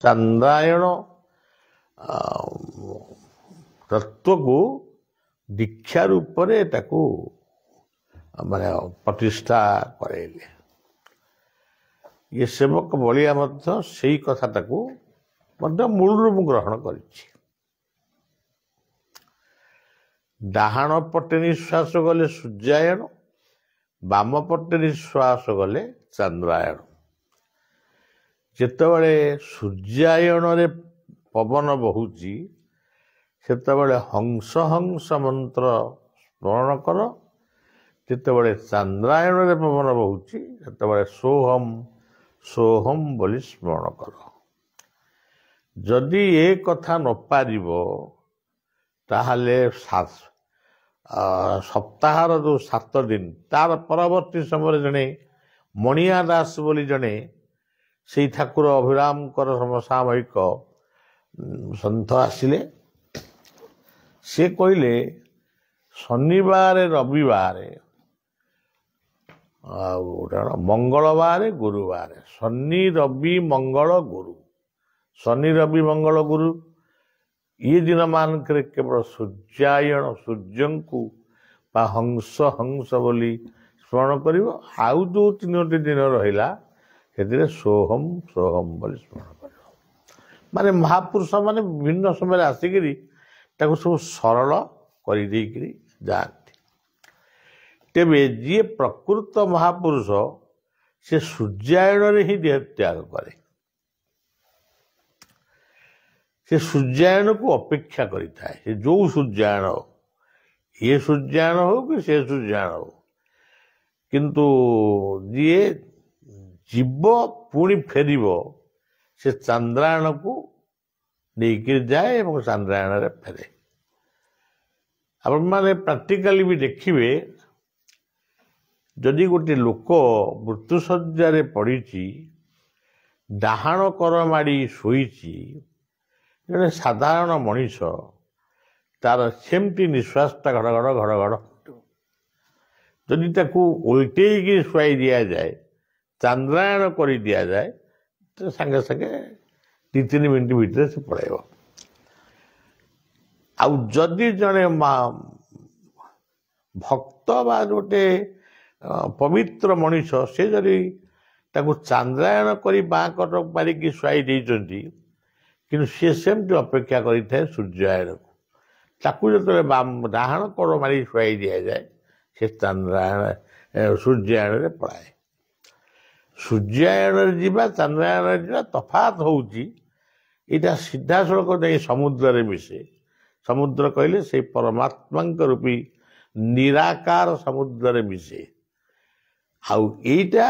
ଚାନ୍ଦ୍ରାୟଣ ତତ୍ଵକୁ ଦୀକ୍ଷା ରୂପରେ ତାକୁ ମାନେ ପ୍ରତିଷ୍ଠା କରାଇଲେ। ଇଏ ସେବକ ବଳିଆ ମଧ୍ୟ ସେଇ କଥାଟାକୁ ମଧ୍ୟ ମୂଳରୁ ମୁଁ ଗ୍ରହଣ କରିଛି। ଡାହାଣ ପଟେ ନିଶ୍ୱାସ ଗଲେ ସୂର୍ଯ୍ୟାୟଣ, ବାମ ପଟେ ନିଶ୍ୱାସ ଗଲେ ଚନ୍ଦ୍ରାୟଣ। ଯେତେବେଳେ ସୂର୍ଯ୍ୟାୟଣରେ ପବନ ବହୁଛି ସେତେବେଳେ ହଂସ ହଂସ ମନ୍ତ୍ର ସ୍ମରଣ କର, ଯେତେବେଳେ ଚନ୍ଦ୍ରାୟଣରେ ପବନ ବହୁଛି ସେତେବେଳେ ସୋହମ୍ ସୋହମ୍ ବୋଲି ସ୍ମରଣ କର। ଯଦି ଏ କଥା ନ ପାରିବ ତାହେଲେ ସପ୍ତାହର ଯେଉଁ 7 ଦିନ ତାର ପରବର୍ତ୍ତୀ ସମୟରେ ଜଣେ ମଣିଆ ଦାସ ବୋଲି ଜଣେ ସେଇ ଠାକୁର ଅଭିରାମଙ୍କର ସମସାମୟିକ ସନ୍ଥ ଆସିଲେ। ସେ କହିଲେ ଶନିବାର ରବିବାର ଆଉ ମଙ୍ଗଳବାର ଗୁରୁବାର, ଶନି ରବି ମଙ୍ଗଳ ଗୁରୁ, ଶନି ରବି ମଙ୍ଗଳ ଗୁରୁ ଇଏ ଦିନ ମାନଙ୍କରେ କେବଳ ସୂର୍ଯ୍ୟାୟଣ ସୂର୍ଯ୍ୟଙ୍କୁ ବା ହଂସ ହଂସ ବୋଲି ସ୍ମରଣ କରିବ। ଆଉ ଯେଉଁ 3ଟି ଦିନ ରହିଲା ସେଥିରେ ସୋହମ୍ ସୋହମ୍ ବୋଲି ସ୍ମରଣ କରିବ। ମାନେ ମହାପୁରୁଷ ମାନେ ବିଭିନ୍ନ ସମୟରେ ଆସିକିରି ତାକୁ ସବୁ ସରଳ କରିଦେଇକିରି ଯାଆନ୍ତି। ତେବେ ଯିଏ ପ୍ରକୃତ ମହାପୁରୁଷ ସେ ସୂର୍ଯ୍ୟାୟଣରେ ହିଁ ଦେହ ତ୍ୟାଗ କରେ। ସେ ସୂର୍ଯ୍ୟାୟଣକୁ ଅପେକ୍ଷା କରିଥାଏ। ସେ ଯୋଉ ସୂର୍ଯ୍ୟାୟଣ ହଉ, ଇଏ ସୂର୍ଯ୍ୟାୟଣ ହଉ କି ସେ ସୂର୍ଯ୍ୟାୟଣ ହଉ, କିନ୍ତୁ ଯିଏ ଯିବ ପୁଣି ଫେରିବ ସେ ଚନ୍ଦ୍ରାୟଣକୁ ନେଇକିରି ଯାଏ ଏବଂ ଚନ୍ଦ୍ରାୟଣରେ ଫେରେ। ଆପଣମାନେ ପ୍ରାକ୍ଟିକାଲି ବି ଦେଖିବେ, ଯଦି ଗୋଟେ ଲୋକ ମୃତ୍ୟୁଶଯ୍ୟାରେ ପଡ଼ିଛି, ଡାହାଣ କର ମାଡ଼ି ଶୋଇଛି, ଜଣେ ସାଧାରଣ ମଣିଷ ତାର ସେମିତି ନିଶ୍ୱାସଟା ଘଡ଼ ଘଡ଼ ଘଡ଼ ଘଡ଼। ଯଦି ତାକୁ ଓଲଟେଇକି ଶୁଆଇ ଦିଆଯାଏ, ଚନ୍ଦ୍ରାୟଣ କରି ଦିଆଯାଏ, ତ ସାଙ୍ଗେ ସାଙ୍ଗେ 2-3 ମିନିଟ୍ ଭିତରେ ସେ ପଳାଇବ। ଆଉ ଯଦି ଜଣେ ଭକ୍ତ ବା ଗୋଟେ ପବିତ୍ର ମଣିଷ ସେ ଯଦି ତାକୁ ଚନ୍ଦ୍ରାୟଣ କରି ବାଁ କଟ ପାରିକି ଶୁଆଇ ଦେଇଛନ୍ତି, କିନ୍ତୁ ସିଏ ସେମିତି ଅପେକ୍ଷା କରିଥାଏ ସୂର୍ଯ୍ୟାୟଣକୁ। ତାକୁ ଯେତେବେଳେ ଡାହାଣ କଡ଼ ମାରି ଶୁଆଇ ଦିଆଯାଏ ସେ ସୂର୍ଯ୍ୟାୟଣରେ ପଳାଏ। ସୂର୍ଯ୍ୟାୟଣରେ ଯିବା ଚନ୍ଦ୍ରାୟଣରେ ଯିବା ତଫାତ୍ ହେଉଛି, ଏଇଟା ସିଧାସଳଖ ଯାଇ ସମୁଦ୍ରରେ ମିଶେ। ସମୁଦ୍ର କହିଲେ ସେଇ ପରମାତ୍ମାଙ୍କ ରୂପୀ ନିରାକାର ସମୁଦ୍ରରେ ମିଶେ। ଆଉ ଏଇଟା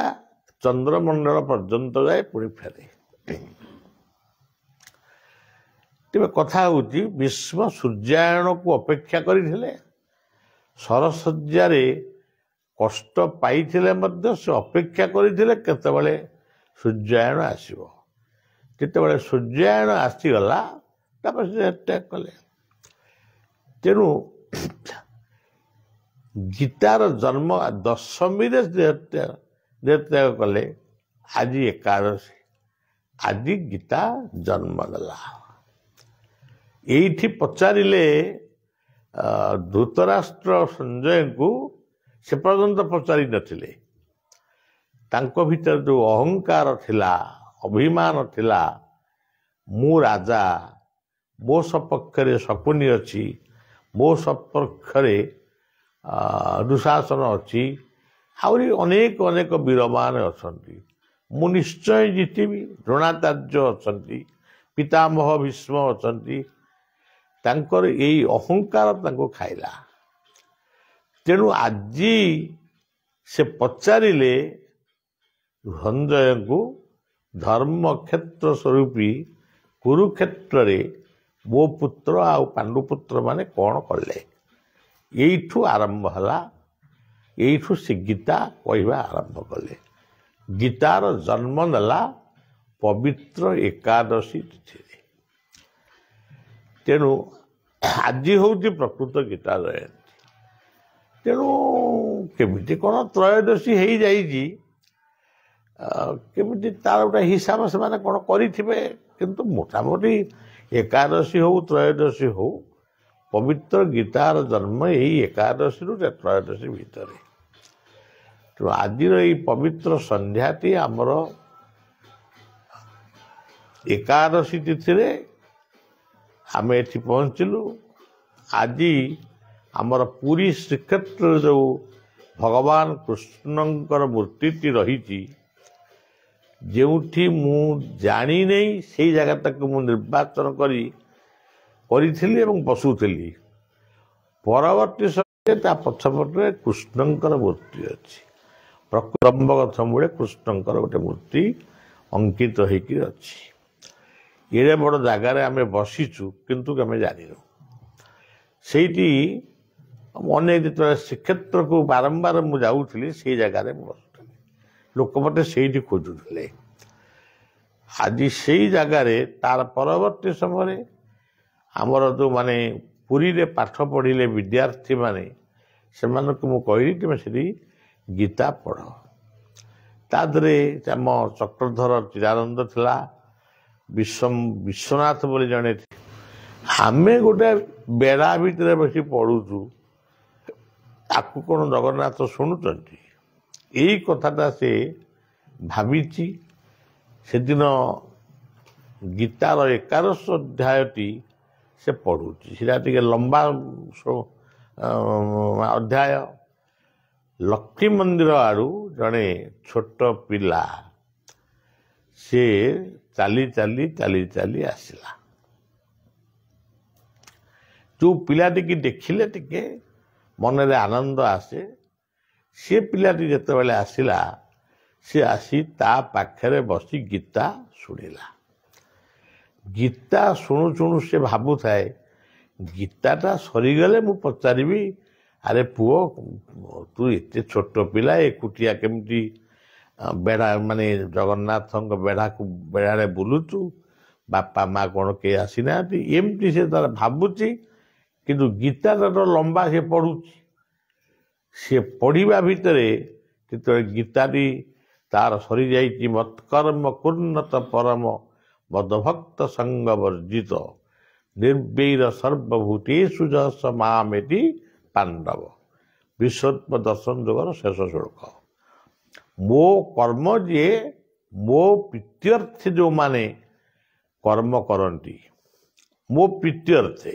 ଚନ୍ଦ୍ରମଣ୍ଡଳ ପର୍ଯ୍ୟନ୍ତ ଯାଏ ପୁଣି ଫେରେ। ତେବେ କଥା ହେଉଛି ବିଶ୍ୱ ସୂର୍ଯ୍ୟାୟଣକୁ ଅପେକ୍ଷା କରିଥିଲେ। ସରଶଯ୍ୟାରେ କଷ୍ଟ ପାଇଥିଲେ ମଧ୍ୟ ସେ ଅପେକ୍ଷା କରିଥିଲେ କେତେବେଳେ ସୂର୍ଯ୍ୟାୟଣ ଆସିବ। ଯେତେବେଳେ ସୂର୍ଯ୍ୟାୟଣ ଆସିଗଲା ତାପରେ ସେ ତ୍ୟାଗ କଲେ। ତେଣୁ ଗୀତାର ଜନ୍ମ ଦଶମୀରେ ଦେହତ୍ୟାଗ କଲେ। ଆଜି ଏକାଦଶୀ, ଆଜି ଗୀତା ଜନ୍ମ ନେଲା। ଏଇଠି ପଚାରିଲେ ଧୃତରାଷ୍ଟ୍ର ସଞ୍ଜୟଙ୍କୁ ସେ ପର୍ଯ୍ୟନ୍ତ ପଚାରି ନଥିଲେ। ତାଙ୍କ ଭିତରେ ଯେଉଁ ଅହଙ୍କାର ଥିଲା, ଅଭିମାନ ଥିଲା, ମୁଁ ରାଜା, ମୋ ସପକ୍ଷରେ ଶକୁନି ଅଛି, ମୋ ସପକ୍ଷରେ ଦୁଶାସନ ଅଛି, ଆହୁରି ଅନେକ ଅନେକ ବୀରମାନେ ଅଛନ୍ତି, ମୁଁ ନିଶ୍ଚୟ ଜିତିବି, ଦ୍ରୋଣାଚାର୍ଯ୍ୟ ଅଛନ୍ତି, ପିତାମହ ଭୀଷ୍ମ ଅଛନ୍ତି। ତାଙ୍କର ଏଇ ଅହଙ୍କାର ତାଙ୍କୁ ଖାଇଲା। ତେଣୁ ଆଜି ସେ ପଚାରିଲେ ସଞ୍ଜୟଙ୍କୁ, ଧର୍ମକ୍ଷେତ୍ର ସ୍ୱରୂପୀ କୁରୁକ୍ଷେତ୍ରରେ ମୋ ପୁତ୍ର ଆଉ ପାଣ୍ଡୁପୁତ୍ର ମାନେ କ'ଣ କଲେ? ଏଇଠୁ ଆରମ୍ଭ ହେଲା। ଏଇଠୁ ସେ ଗୀତା କହିବା ଆରମ୍ଭ କଲେ। ଗୀତାର ଜନ୍ମ ନେଲା ପବିତ୍ର ଏକାଦଶୀ ତିଥିରେ। ତେଣୁ ଆଜି ହେଉଛି ପ୍ରକୃତ ଗୀତା ଜୟନ୍ତୀ। ତେଣୁ କେମିତି କ'ଣ ତ୍ରୟୋଦଶୀ ହେଇଯାଇଛି, କେମିତି ତାର ଗୋଟେ ହିସାବ ସେମାନେ କ'ଣ କରିଥିବେ किंतु मोटामोटी एकादशी हो त्रयोदशी हो पवित्र गीतार जन्म यही एकादशी रु त्रयोदशी भितर। तो आज पवित्र संध्याटी आमर एकादशी तिथि आम एठी पहुँचलु। आज आमर पुरी श्रीक्षेत्र जो भगवान कृष्णंकर मूर्ति रही जेउठी मु जानी नहीं से जगह तक मु निर्वाचन करी बसुली। परवर्ती समय पछपटे कृष्णंकर मूर्ति अच्छी प्रकुरंब गछ मूले कृष्णंकर गोटे मूर्ति अंकित होकर अच्छी। एड़े बड़ जगार आम बसीचु किंतु आम जान से अनेक जो श्रीक्षेत्र को बारंबार मुझे जाऊली से जगार बसुली लोक मत से खोजुले। आज से जगार तार परवर्ती समय आमर जो माने पुरी रे पाठ पढ़िले विद्यार्थी माने से कहली तुम से गीता पढ़। तादरे आम चक्रधर चिदानंद थिला विश्वनाथ बोले जड़े आमे गोटे बेड़ा भितर बस पढ़ुचु ताकू कौन जगन्नाथ शुणुंट यही कथाटा से भावी से दिन गीतार 11 अध्यायटी से पढ़ुची से लंबा अध्याय। लक्ष्मी मंदिर आड़ू जड़े छोट पिला से चाली चाली चाली चाली आसला। जो पिलाटी की देखिले टिके मन रे आनंद आसे से पिलाटी जिते बेले आसला से आसी ता पाखरे बसी गीता शुणिला। गीता शुणु शुणु से भावु थाए गीताटा सरीगले मु पचारि अरे पुओ तू एते छोट पिला एकुटिया केमती बेड़ा माने जगन्नाथ बेड़ा को बेड़ा बुलुचु बापा माँ कौन के आसी ना एमती से तार भावुची किंतु गीताटा तो लंबा से पढ़ुची। सी पढ़ा भितर जिते गीताटी तार सरी जाइए मत्कर्म कुर्णत परम मदभक्त संग वर्जित निर्वैर सर्वभूतेषु जस मामेति पांडव विश्वत्व दर्शन जोगर शेष श्लोक। मो कर्म जे मो प्रीत्यर्थे जो माने कर्म करती मो प्रीत्यर्थे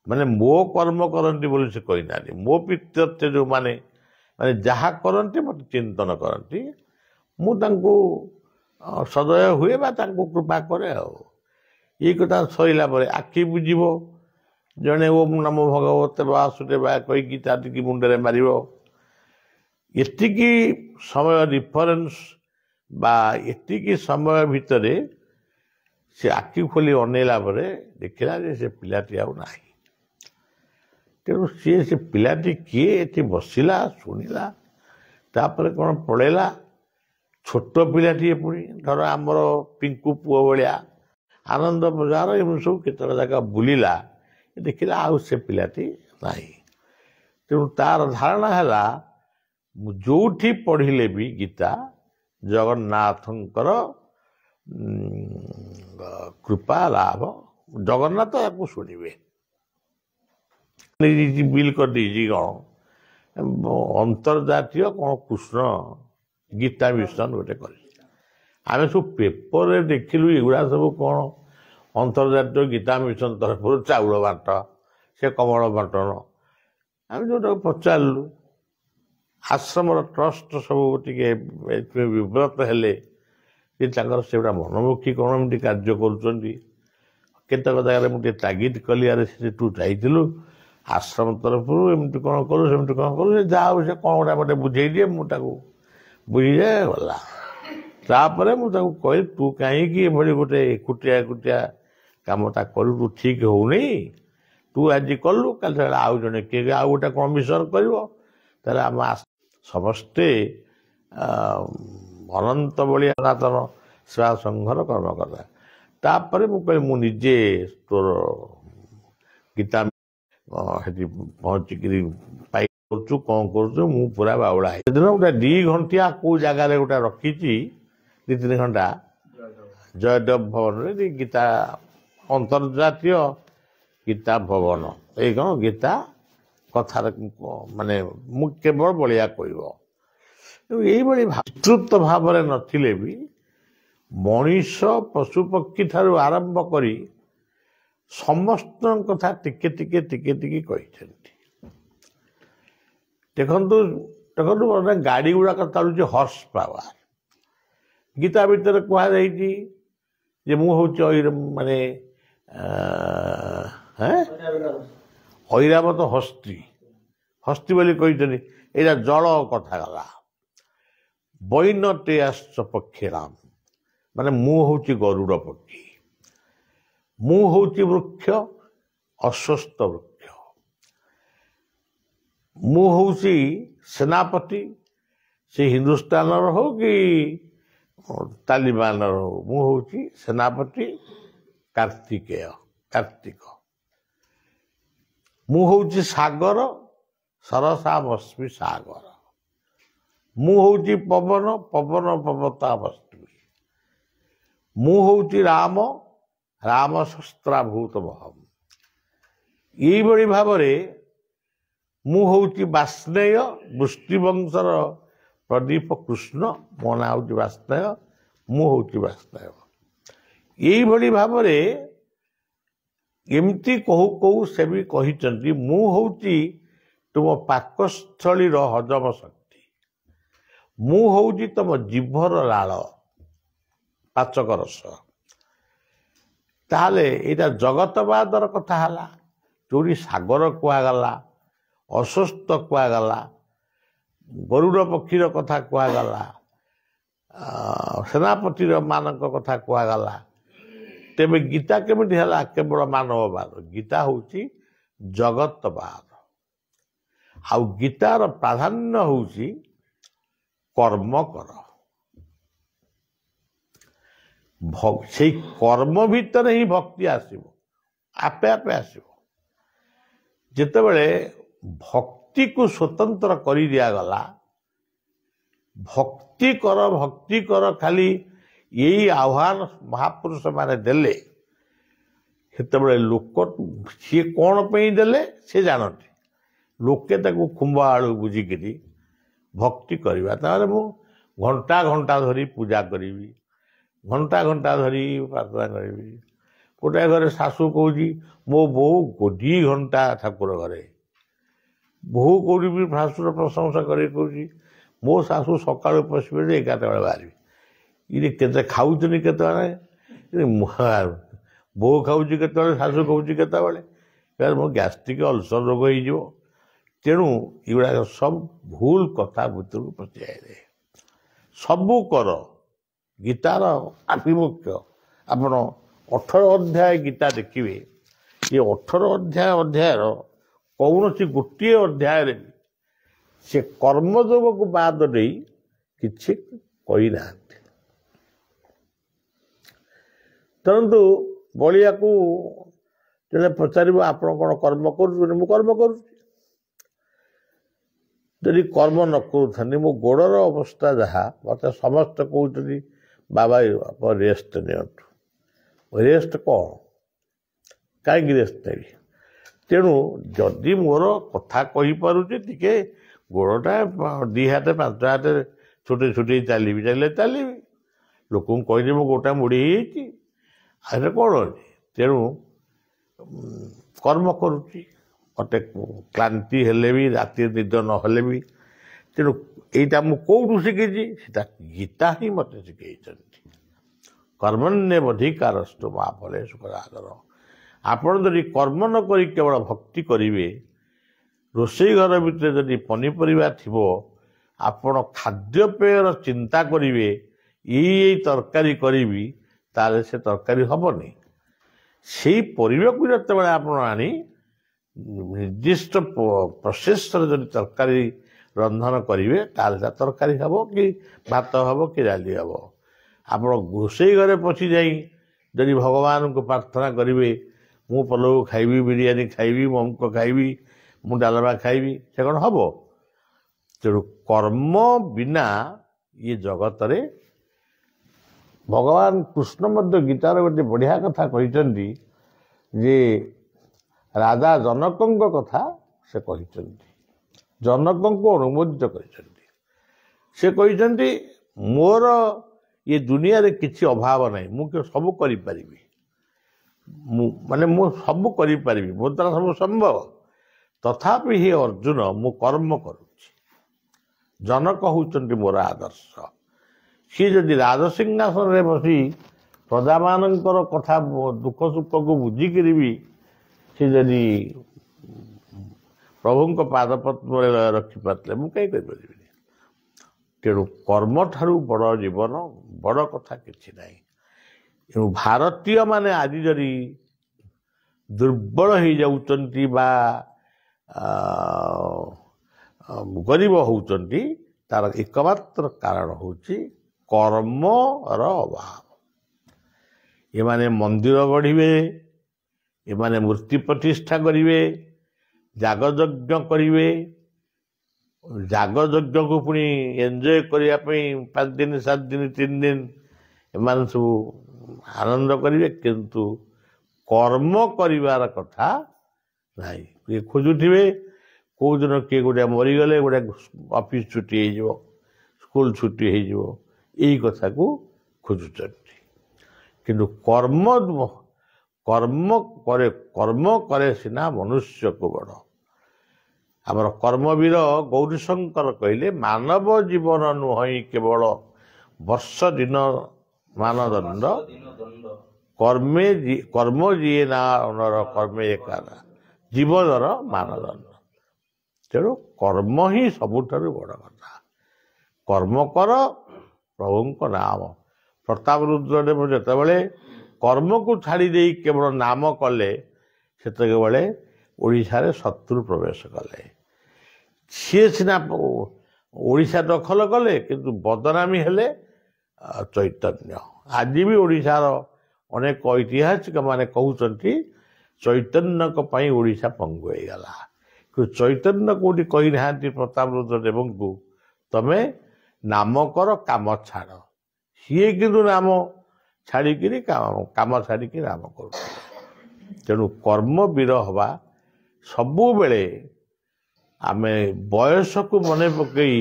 माने मो कर्म करती बोली से कही ना मो प्रीत्यर्थे जो माने माने जहा करती मत चिंतन करती मुझे सदय हुए बा तांको कृपा करे ये कथा सैला आखि बुझीब जड़े ओम नमो भगवते वासुदेवाय कही गीता टी मुंडे मार एतिकी समय डिफरेन्स बा एतिकी समय भितर से आखि खोली अनेला देखला से पिलाटी आउ ना तेणु सी से पिलाटी किए ये बसला शुणिला तापर कौन पड़ेला छोट पिलाटी पुणी धर आमर पिंकू पुओ भाया आनंद बजार एम सब केत जगह बुलिला देखला आउ से पिलाटी ना तेणु तार धारणा है जोठी पढ़िले भी गीता जगन्नाथंकर कृपा लाभ जगन्नाथ आपको शुणवे बिल कर दीजिए कौन अंतर्जातीय कौन कृष्ण गीता मिशन गोटे कर आम सब पेपर देखिलु एगुड़ा सब कौन अंतर्जातीय गीता मिशन तरफ चाउल बांट से कमल बंटन आम जो पचारू आश्रम ट्रस्ट सब टे विव्रत हेले से मनमुखी कौन एमती कार्य करतक जगह मुझे तागिद कली अरे तू जाइलु आश्रम तरफ एमती कौन कलु सेमती कौन कलु जहाँ से कौन गोटा मत बुझे दिए मुझे बुझी जाए गला तापर मुझे कह तू कहीं गोटे एकुटिया एकुटिया कमटा करू तू ठीक होनी तू आज कलु कल आउ जड़े किए आउ गोटे कौन मिशन कर आम समस्ते अनंत बलिया सनातन सेवा संघर कर्म करता तापर मुझे तोर गीता पहुँचिक कौन कर पूरा बाउला दिन गोटे 2 घंटिया कौ जगार गोटे रखी 2-3 घंटा ଜୟଦେବ ଭବନରେ ଗୀତା ଅନ୍ତର୍ଜାତୀୟ ଗୀତା ଭବନ ଏଇ କ'ଣ ଗୀତା କଥାରେ ମାନେ ମୁଁ କେବଳ ବଳିଆ କହିବ ଏଇଭଳି ବିସ୍ତୃତ ଭାବରେ ନଥିଲେ ବି ମଣିଷ ପଶୁପକ୍ଷୀ ଠାରୁ ଆରମ୍ଭ କରି ସମସ୍ତଙ୍କ କଥା ଟିକେ ଟିକେ ଟିକେ ଟିକେ କହିଛନ୍ତି। ଦେଖନ୍ତୁ ଦେଖନ୍ତୁ ଗାଡ଼ି ଗୁଡ଼ାକ ଚାଲୁଛି ହର୍ସ ପାୱାର। ଗୀତା ଭିତରେ କୁହାଯାଇଛି ଯେ ମୁଁ ହେଉଛି ମାନେ ଐରାବତ ହସ୍ତି ହସ୍ତି ବୋଲି କହିଛନ୍ତି। ଏଇଟା ଜଳ କଥା ଗଲା। ବୈନଟେ ଆଶ୍ଚ ପକ୍ଷୀରାମ ମାନେ ମୁଁ ହେଉଛି ଗରୁଡ଼ ପକ୍ଷୀ। ମୁଁ ହେଉଛି ବୃକ୍ଷ ଅଶ୍ୱସ୍ଥ ବୃକ୍ଷ। ମୁଁ ହେଉଛି ସେନାପତି ସେ ହିନ୍ଦୁସ୍ତାନର ହଉ କି ତାଲିବାନର ହଉ ମୁଁ ହେଉଛି ସେନାପତି କାର୍ତ୍ତିକ। ମୁଁ ହେଉଛି ସାଗର ସରସା ବସ୍ମି ସାଗର। ମୁଁ ହେଉଛି ପବନ ପବତା ବସ୍ମି। ମୁଁ ହେଉଛି ରାମ ଶସ୍ତ୍ରାଭୂତ ମହମ। ଏଇଭଳି ଭାବରେ ମୁଁ ହେଉଛି ବାଷ୍ଣେୟ ବୃଷ୍ଟିବଂଶର ପ୍ରଦୀପ କୃଷ୍ଣ। ମୋ ନାଁ ହେଉଛି ବାଷ୍ଣେୟ ମୁଁ ହେଉଛି ବାଷ୍ଣେୟ। ଏଇଭଳି ଭାବରେ ଏମିତି କହୁ କହୁ ସେ ବି କହିଛନ୍ତି ମୁଁ ହେଉଛି ତୁମ ପାକସ୍ଥଳୀର ହଜମ ଶକ୍ତି। ମୁଁ ହେଉଛି ତମ ଜିଭର ଲାଳ ପାଚକ ରସ। ତାହେଲେ ଏଇଟା ଜଗତବାଦର କଥା ହେଲା। ଯୋଉଠି ସାଗର କୁହାଗଲା ଅଶ୍ୱସ୍ଥ କୁହାଗଲା ଗରୁଡ଼ ପକ୍ଷୀର କଥା କୁହାଗଲା ସେନାପତିର ମାନଙ୍କ କଥା କୁହାଗଲା। ତେବେ ଗୀତା କେମିତି ହେଲା କେବଳ ମାନବବାଦ? ଗୀତା ହେଉଛି ଜଗତବାଦ। ଆଉ ଗୀତାର ପ୍ରାଧାନ୍ୟ ହେଉଛି କର୍ମ କର। ସେଇ କର୍ମ ଭିତରେ ହିଁ ଭକ୍ତି ଆସିବ ଆପେ ଆପେ ଆସିବ। ଯେତେବେଳେ ଭକ୍ତିକୁ ସ୍ୱତନ୍ତ୍ର କରି ଦିଆଗଲା ଭକ୍ତି କର ଖାଲି ଏଇ ଆହ୍ୱାନ ମହାପୁରୁଷ ମାନେ ଦେଲେ ସେତେବେଳେ ଲୋକ ସିଏ କ'ଣ ପାଇଁ ଦେଲେ ସେ ଜାଣନ୍ତି। ଲୋକେ ତାକୁ ଖୁମ୍ବ ଆଳୁ ବୁଝିକିରି ଭକ୍ତି କରିବା। ତାହେଲେ ମୁଁ ଘଣ୍ଟା ଘଣ୍ଟା ଧରି ପୂଜା କରିବି ଘଣ୍ଟା ଘଣ୍ଟା ଧରି ପ୍ରାର୍ଥନା କରିବି। ଗୋଟାଏ ଘରେ ଶାଶୁ କହୁଛି ମୋ ବୋଉ 2 ଘଣ୍ଟା ଠାକୁର ଘରେ। ବୋହୂ କୋଉଠି ବି ଶାଶୁର ପ୍ରଶଂସା କରି କହୁଛି ମୋ ଶାଶୁ ସକାଳୁ ପଶିବେ ଯେ 11ଟା ବେଳେ ବାହାରିବି। ଇଏ କେତେ ଖାଉଛନ୍ତି କେତେବେଳେ ବୋହୂ ଖାଉଛି କେତେବେଳେ ଶାଶୁ ଖାଉଛି କେତେବେଳେ ମୋ ଗ୍ୟାଷ୍ଟ୍ରିକ୍ ଅଲସର ରୋଗ ହେଇଯିବ। ତେଣୁ ଏଗୁଡ଼ାକ ସବୁ ଭୁଲ କଥା ଭିତରକୁ ପଶିଯାଏ। ସବୁ କର ଗୀତାର ଆଭିମୁଖ୍ୟ ଆପଣ 18 ଅଧ୍ୟାୟ ଗୀତା ଦେଖିବେ। ଏ 18 ଅଧ୍ୟାୟର କୌଣସି ଗୋଟିଏ ଅଧ୍ୟାୟରେ ସେ କର୍ମଯୋଗକୁ ବାଦ ଦେଇ କିଛି କହିନାହାନ୍ତି। ତେଣୁ ବଳିଆକୁ ଜଣେ ପଚାରିବ ଆପଣ କ'ଣ କର୍ମ କରୁଛନ୍ତି? ମୁଁ କର୍ମ କରୁଛି। ଯଦି କର୍ମ ନ କରୁଥାନ୍ତି ମୋ ଗୋଡ଼ର ଅବସ୍ଥା ଯାହା ମୋତେ ସମସ୍ତେ କହୁଛନ୍ତି ବାବା ଆପଣ ରେଷ୍ଟ ନିଅନ୍ତୁ। ରେଷ୍ଟ କ'ଣ କାହିଁକି ରେଷ୍ଟ ନେବି? ତେଣୁ ଯଦି ମୋର କଥା କହିପାରୁଛି ଟିକେ ଗୋଡ଼ଟା 2 ହାତ 5 ହାତ ଛୋଟେଇ ଚାଲିବି ଲୋକଙ୍କୁ କହିଲେ ମୋ ଗୋଡ଼ଟା ମୋଡ଼ି ହେଇଯାଇଛି ଆରେ କ'ଣ ଅଛି? ତେଣୁ କର୍ମ କରୁଛି। ମୋତେ କ୍ଳାନ୍ତି ହେଲେ ବି ରାତିରେ ନିଦ ନହେଲେ ବି ତେଣୁ ଏଇଟା ମୁଁ କୋଉଠୁ ଶିଖିଛି? ସେଟା ଗୀତା ହିଁ ମୋତେ ଶିଖେଇଛନ୍ତି। କର୍ମଣ୍ୟେବାଧିକାରସ୍ତୁ ମା ଫଳେଷୁ କଦାଚନ। ଆପଣ ଯଦି କର୍ମ ନ କରି କେବଳ ଭକ୍ତି କରିବେ ରୋଷେଇ ଘର ଭିତରେ ଯଦି ପନିପରିବା ଥିବ ଆପଣ ଖାଦ୍ୟପେୟର ଚିନ୍ତା କରିବେ ଏଇ ତରକାରୀ କରିବି ତାହେଲେ ସେ ତରକାରୀ ହେବନି। ସେଇ ପରିବାକୁ ଯେତେବେଳେ ଆପଣ ଆଣି ନିର୍ଦ୍ଦିଷ୍ଟ ପ୍ରୋସେସରେ ଯଦି ତରକାରୀ ରନ୍ଧନ କରିବେ ତାହେଲେ ତା ତରକାରୀ ହେବ କି ଭାତ ହେବ କି ଡାଲି ହେବ। ଆପଣ ରୋଷେଇ ଘରେ ପଶି ଯାଇ ଯଦି ଭଗବାନଙ୍କୁ ପ୍ରାର୍ଥନା କରିବେ ମୁଁ ପଲଉ ଖାଇବି ବିରିୟାନୀ ଖାଇବି ମମକ ଖାଇବି ମୁଁ ଡାଲମା ଖାଇବି ସେ କ'ଣ ହେବ? ତେଣୁ କର୍ମ ବିନା ଇଏ ଜଗତରେ भगवान कृष्ण मध्य गीतार गोटे बढ़िया कथा कहते जे राजा जनक कथा से कहते जनक को अनुमोदित करते से कहते मोर ये दुनिया रे किसी अभाव नहीं मुझे सब करी माने मु सब करी मो द्वारा सब संभव तथापि हे अर्जुन मु कर्म करुच्ची जनक होउचंती मोर आदर्श सी जदि राजसिंहासन रे बसी प्रजा मानकर कथा दुख सुख को बुझिकी भी सी जदि प्रभु पाद पद्म रखिपारे मुझे कहीं कही तेणु कर्म ठारू बड़ जीवन बड़ कथा किछि नहीं तेणु भारतीय माने आज जदि दुर्बल हो जाउचंती बा गरीब होउचंती तार एकमात्र कारण होची कर्मर अभाव ये माने मंदिर गढ़िबे ये माने मूर्ति प्रतिष्ठा करिवे जागयज्ञ करिवे जागयज्ञ को पुणी एंजॉय करिया पई 5 दिन 7 दिन 3 दिन एमान सब आनंद करिवे किंतु कर्म करिवार कथा नहीं ये खोजुथिबे को दिन किए गोटे मरीगले गोटे ऑफिस छुट्टी हो स्कूल छुट्टी हो यही कथा को खोजुचंती किंतु कर्म कर्म करे सिना मनुष्य को बड़ आमर कर्मवीर गौरीशंकर कहले मानव जीवन नुहई केवल वर्ष दिन मानदंड कर्म जीए ना कर्मे एकादा जीवनर मानदंड तेणु कर्म ही सबुठारु बड़ कथा कर्म कर प्रभु नाम प्रताप रुद्रदेव जेतेबेले कर्म को छाड़ी दे केवल नाम कले सेतेबेले ओडिशा रे शत्रु प्रवेश कले सी सीना ओडिशा दखल कले किंतु बदनामी हेले चैतन्य आज भी ओडिशार अनेक ऐतिहासिक माने कहउचंती चैतन्य को पई ओडिशा पंगु हो गला कि चैतन्य कोटी कही ना प्रताप रुद्रदेव को तमे नाम कर काम छाड़ सी किंतु नाम छाड़ी काम छाड़ी नाम कर तेणु कर्म वीर हवा सबु बेले आमे बयस को मन पकई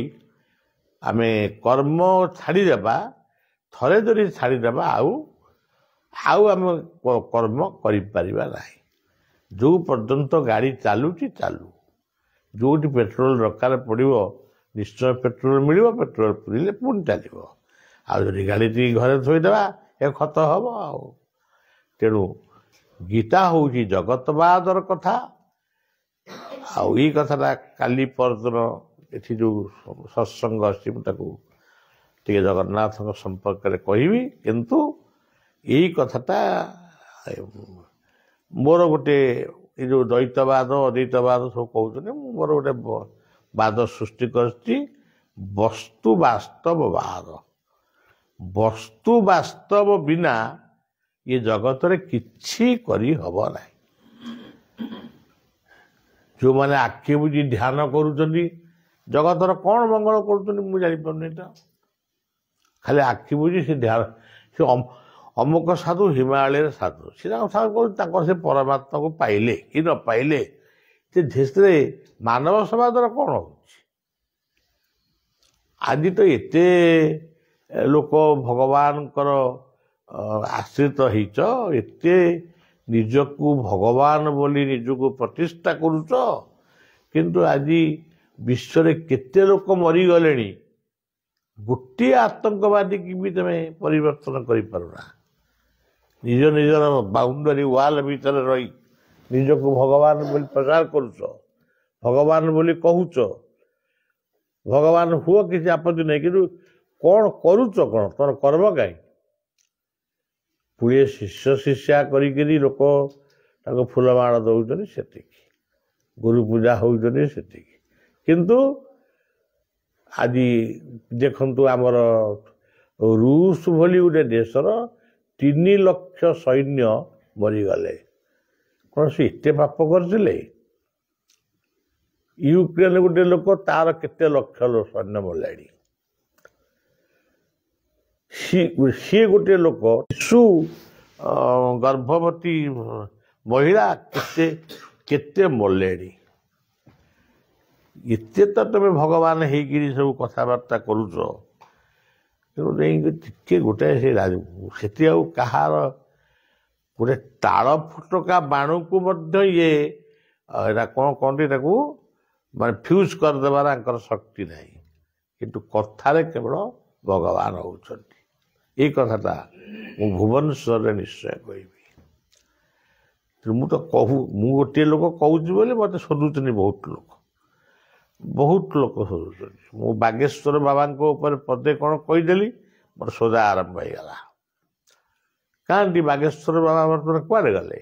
आमे कर्म छाड़ीदेबा थरे जदि छाड़ीदेबा आउ आम कर्म करिपारिबा नाही जो पर्यंत गाड़ी चालुची चालू जोटी पेट्रोल दरकार पड़ो निश्चय पेट्रोल मिल पेट्रोल पुरीले पुणी चलो आदि गाड़ी घरे थोईदेवा ए खत हम तेणु गीता हूँ जगतवादर कथा आई कथा काली परदिन ये जो सत्संग अच्छी मुझे जगन्नाथ संपर्क में कहबी किंतु यही कथाटा मोर गोटे ये जो द्वैतवाद अद्वैतवाद सब कहते मोर गोटे वाद सृष्टि करती वस्तु वास्तववाद वस्तु वास्तव बिना ये जगत रे किछि करी हब ना जो मैंने आखि बुझी ध्यान करुँच जगतर कौन मंगल कर खाली आखि बुझी से ध्यान से अमुक साधु हिमालय साधु से परमात्मा को पाइले कि न पाइले धीरे मानव समाजर कौन हो आज तो एते लोक भगवान आश्रित होइच एते निजकू भगवान बोली निजकू प्रतिष्ठा करुच किंतु आज विश्व रे केते लोक मरी गलेनी गोटे आतंकवादी की भी तुम्हें परिवर्तन करि पारुना निज निजर बाउंडरी वाल भीतर रही निजकू भगवान बोली प्रचार करुच भगवान बोली कहूच भगवान हुआ किसी आपत्ति नहीं कि कौन करुच कौन तोर कर्म कहीं पुड़े शिष्य शिष्या करी लोक फूलमाड़ दौरान से गुरु पूजा होती किंतु आज देखु आमर रूस भली गोटे देशर 3 लाख सैन्य मरीगले कौन से एत पाप करते यूक्रेन गोटे लोक तार केते लक्ष सैन्य मरला ସିଏ ଗୋଟିଏ ଲୋକ ଶିଶୁ ଗର୍ଭବତୀ ମହିଳା କେତେ କେତେ ମଲେଣି। ଏତେ ତ ତମେ ଭଗବାନ ହେଇକିରି ସବୁ କଥାବାର୍ତ୍ତା କରୁଛ, ତେଣୁ ଯାଇକି ଟିକେ ଗୋଟାଏ ସେଠି ଆଉ କାହାର ଗୋଟେ ତାଳ ଫୁଟକା ବାଣକୁ ମଧ୍ୟ ଇଏ ଏଇଟା କ'ଣ କହନ୍ତି ତାକୁ ମାନେ ଫ୍ୟୁଜ୍ କରିଦେବାର ତାଙ୍କର ଶକ୍ତି ନାହିଁ, କିନ୍ତୁ କଥାରେ କେବଳ ଭଗବାନ ହେଉଛନ୍ତି। ଏଇ କଥାଟା ମୁଁ ଭୁବନେଶ୍ୱରରେ ନିଶ୍ଚୟ କହିବି। ମୁଁ ତ ମୁଁ ଗୋଟିଏ ଲୋକ କହୁଛି ବୋଲି ମୋତେ ଶୋଧୁଛନ୍ତି ବହୁତ ଲୋକ ଶୋଧୁଛନ୍ତି। ମୁଁ ବାଗେଶ୍ୱର ବାବାଙ୍କ ଉପରେ ପଦେ କ'ଣ କହିଦେଲି ମୋର ସୋଦା ଆରମ୍ଭ ହେଇଗଲା। କାହିଁକି ବାଗେଶ୍ୱର ବାବା ବର୍ତ୍ତମାନ କୁଆଡ଼େ ଗଲେ?